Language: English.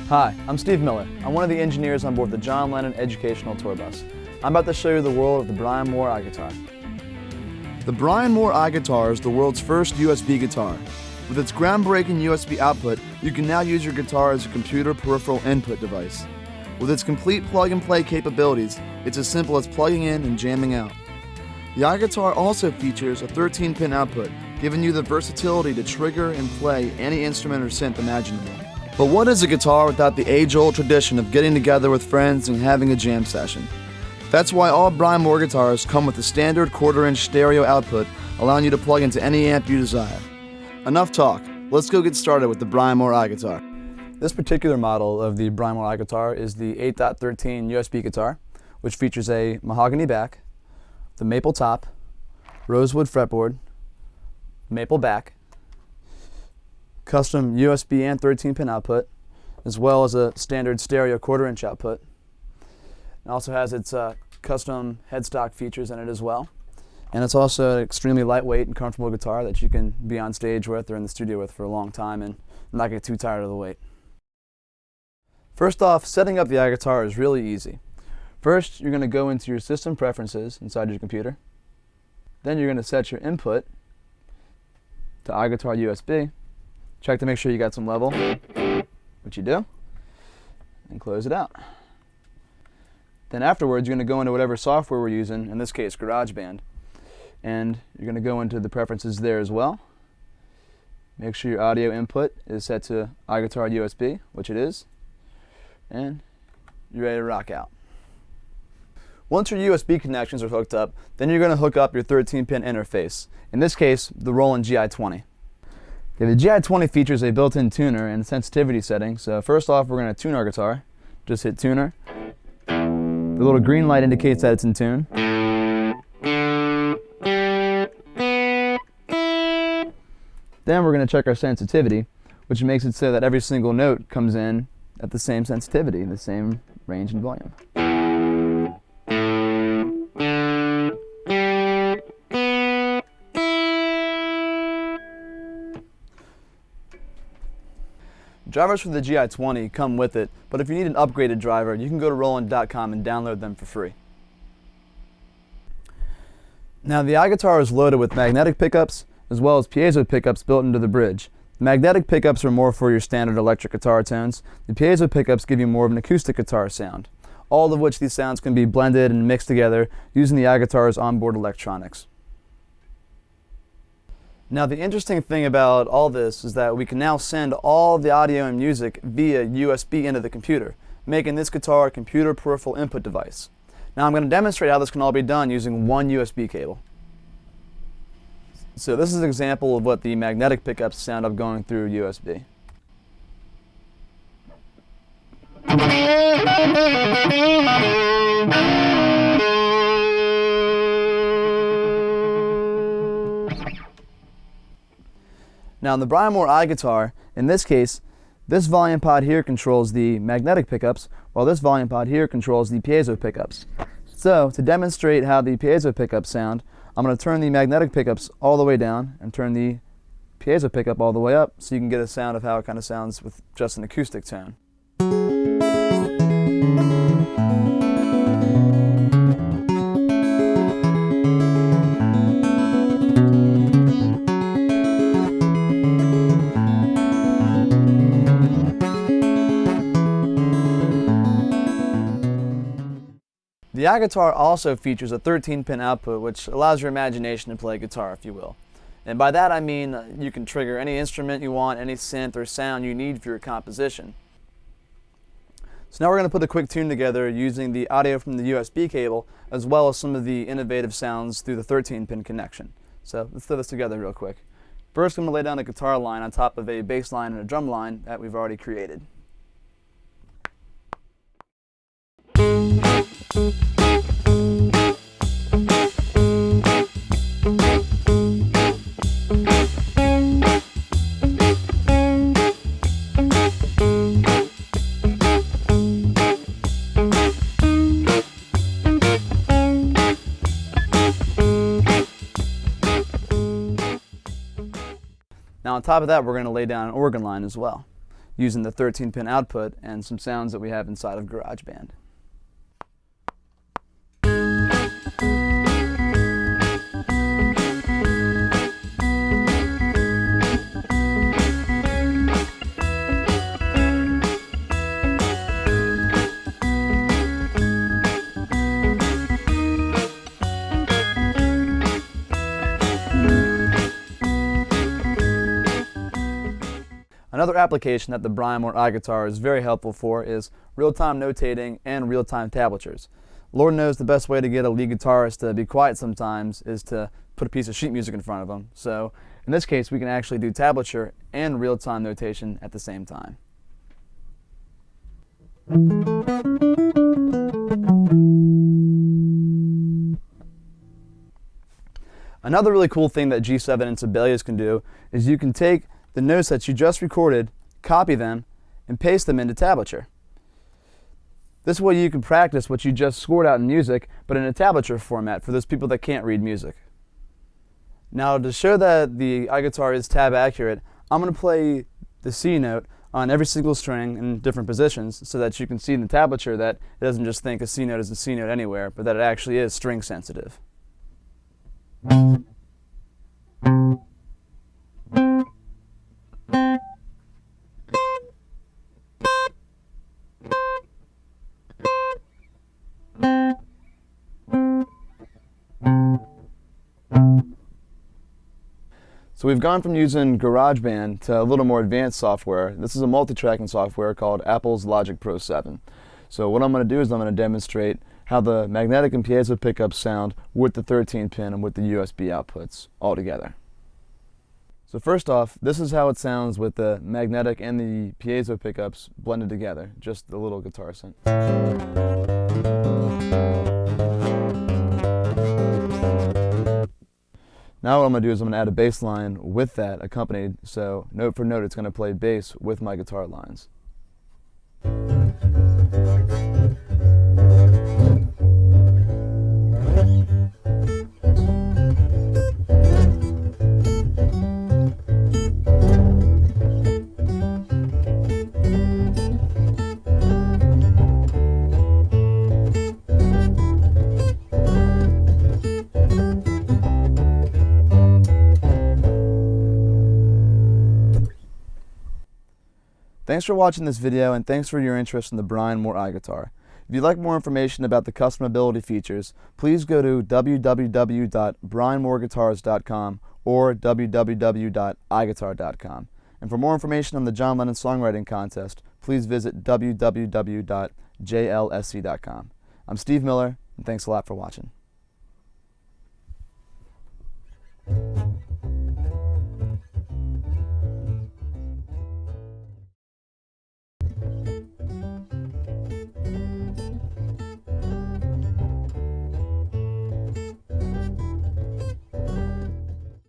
Hi, I'm Steve Miller. I'm one of the engineers on board the John Lennon Educational Tour Bus. I'm about to show you the world of the Brian Moore iGuitar. The Brian Moore iGuitar is the world's first USB guitar. With its groundbreaking USB output, you can now use your guitar as a computer peripheral input device. With its complete plug-and-play capabilities, it's as simple as plugging in and jamming out. The iGuitar also features a 13-pin output, giving you the versatility to trigger and play any instrument or synth imaginable. But what is a guitar without the age-old tradition of getting together with friends and having a jam session? That's why all Brian Moore guitars come with the standard quarter-inch stereo output, allowing you to plug into any amp you desire. Enough talk, let's go get started with the Brian Moore iGuitar. This particular model of the Brian Moore iGuitar is the 8.13 USB guitar, which features a mahogany back, the maple top, rosewood fretboard, maple back, custom USB and 13-pin output, as well as a standard stereo quarter-inch output. It also has its custom headstock features in it as well. And it's also an extremely lightweight and comfortable guitar that you can be on stage with or in the studio with for a long time and not get too tired of the weight. First off, setting up the iGuitar is really easy. First, you're going to go into your system preferences inside your computer. Then you're going to set your input to iGuitar USB. Check to make sure you got some level, which you do, and close it out. Then afterwards, you're going to go into whatever software we're using, in this case GarageBand, and you're going to go into the preferences there as well. Make sure your audio input is set to iGuitar USB, which it is, and you're ready to rock out. Once your USB connections are hooked up, then you're going to hook up your 13-pin interface, in this case the Roland GI-20. Okay, the GI-20 features a built-in tuner and sensitivity setting, so first off we're going to tune our guitar. Just hit tuner. The little green light indicates that it's in tune. Then we're going to check our sensitivity, which makes it so that every single note comes in at the same sensitivity, the same range and volume. Drivers for the GI-20 come with it, but if you need an upgraded driver, you can go to Roland.com and download them for free. Now the iGuitar is loaded with magnetic pickups as well as piezo pickups built into the bridge. The magnetic pickups are more for your standard electric guitar tones. The piezo pickups give you more of an acoustic guitar sound, all of which these sounds can be blended and mixed together using the iGuitar's onboard electronics. Now the interesting thing about all this is that we can now send all the audio and music via USB into the computer, making this guitar a computer peripheral input device. Now I'm going to demonstrate how this can all be done using one USB cable. So this is an example of what the magnetic pickups sound of going through USB. Now in the Brian Moore iGuitar, in this case, this volume pod here controls the magnetic pickups, while this volume pod here controls the piezo pickups. So to demonstrate how the piezo pickups sound, I'm going to turn the magnetic pickups all the way down and turn the piezo pickup all the way up so you can get a sound of how it kind of sounds with just an acoustic tone. The iGuitar also features a 13-pin output, which allows your imagination to play guitar, if you will. And by that I mean you can trigger any instrument you want, any synth or sound you need for your composition. So now we're going to put a quick tune together using the audio from the USB cable, as well as some of the innovative sounds through the 13-pin connection. So let's throw this together real quick. First I'm going to lay down a guitar line on top of a bass line and a drum line that we've already created. Now on top of that, we're going to lay down an organ line as well. using the 13-pin output and some sounds that we have inside of GarageBand. Another application that the Brian Moore iGuitar is very helpful for is real-time notating and real-time tablatures. Lord knows the best way to get a lead guitarist to be quiet sometimes is to put a piece of sheet music in front of them. So in this case, we can actually do tablature and real-time notation at the same time. Another really cool thing that G7 and Sibelius can do is you can take the notes that you just recorded, copy them, and paste them into tablature. This way you can practice what you just scored out in music, but in a tablature format for those people that can't read music. Now, to show that the iGuitar is tab accurate, I'm going to play the C note on every single string in different positions so that you can see in the tablature that it doesn't just think a C note is a C note anywhere, but that it actually is string sensitive. So we've gone from using GarageBand to a little more advanced software. This is a multi-tracking software called Apple's Logic Pro 7. So what I'm going to do is I'm going to demonstrate how the magnetic and piezo pickups sound with the 13-pin and with the USB outputs all together. So first off, this is how it sounds with the magnetic and the piezo pickups blended together, just the little guitar synth. Now what I'm going to do is I'm going to add a bass line with that accompanied, so note for note it's going to play bass with my guitar lines. Thanks for watching this video, and thanks for your interest in the Brian Moore iGuitar. If you'd like more information about the customability features, please go to www.brianmooreguitars.com or www.iguitar.com. And for more information on the John Lennon Songwriting Contest, please visit www.jlsc.com. I'm Steve Miller, and thanks a lot for watching.